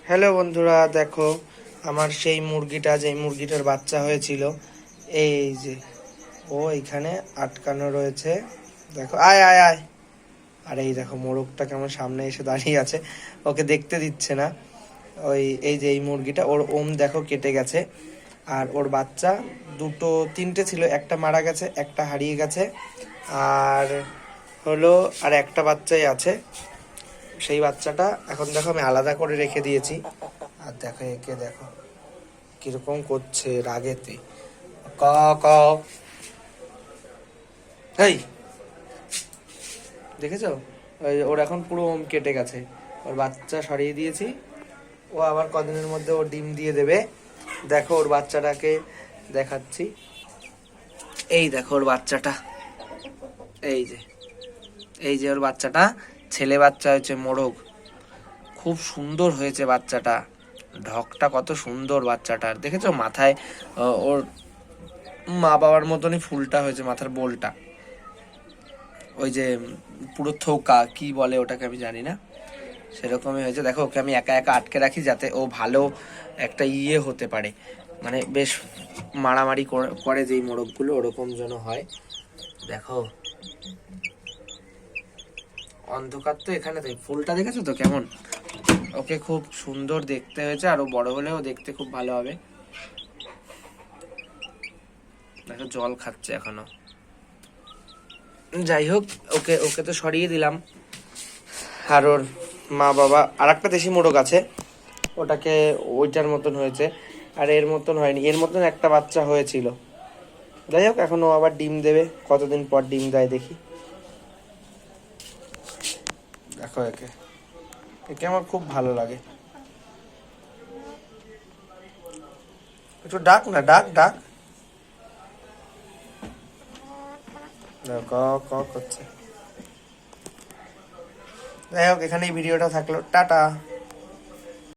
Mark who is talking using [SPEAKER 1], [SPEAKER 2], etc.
[SPEAKER 1] Hello বন্ধুরা, দেখো আমার সেই মুরগিটা, যে মুরগিটার বাচ্চা হয়েছিল, এই যে ও এখানে আটকানো রয়েছে। দেখো, আয় আয় আয়। আর এই দেখো মোরগটা কেমন সামনে এসে দাঁড়িয়ে আছে, ওকে দেখতে দিচ্ছে না। এই যে এই মুরগিটা, ওর দেখো কেটে গেছে। আর ওর বাচ্চা তিনটে ছিল, একটা মারা গেছে, একটা হারিয়ে গেছে। আর হলো আর একটা বাচ্চাই আছে। সেই বাচ্চাটা এখন দেখো আমি আলাদা করে রেখে দিয়েছি। আর দেখো একে, দেখো কিরকম করছে রাগেতে। ক ক এই দেখেছো, ওর এখন পুরো কেটে গেছে। ওর বাচ্চা সরিয়ে দিয়েছি, ও আবার কদিনের মধ্যে ও ডিম দিয়ে দেবে। দেখো ওর বাচ্চাটাকে দেখাচ্ছি, এই দেখো ওর বাচ্চাটা, এই যে ওর বাচ্চাটা, ছেলে বাচ্চা হয়েছে, মোরগ। খুব সুন্দর হয়েছে বাচ্চাটা, ঢকটা কত সুন্দর বাচ্চাটার, দেখেছো? মাথায় ওর মা বাবার মতনই ফুলটা হয়েছে, মাথার বোলটা, ওই যে পুরো থোকা কি বলে ওটাকে আমি জানি না, সেরকমই হয়েছে। দেখো ওকে আমি একা একা আটকে রাখি যাতে ও ভালো একটা হতে পারে, মানে বেশ মারামারি করে যেই মোরগগুলো, ওরকম যেন হয়। দেখো অন্ধকার তো এখানে, তাই ফুলটা দেখেছো তো কেমন? ওকে খুব সুন্দর দেখতে হয়েছে, আরো বড় হলেও দেখতে খুব ভালো হবে। দেখো জল খাচ্ছে এখনো। যাই হোক, ওকে ওকে তো সরিয়ে দিলাম। আর ওর মা বাবা আর একটা দেশি মোরগ আছে, ওটাকে ওইটার মতন হয়েছে, আর এর মতন হয়নি, এর মতন একটা বাচ্চা হয়েছিল। যাই হোক, এখন ও আবার ডিম দেবে, কতদিন পর ডিম দেয় দেখি। দেখো একে, একে আমার খুব ভালো লাগে। একটু ডাক না, ডাক ডাক। ক ক করছে। যাই হোক, এখানেই ভিডিওটা থাকলো, টাটা।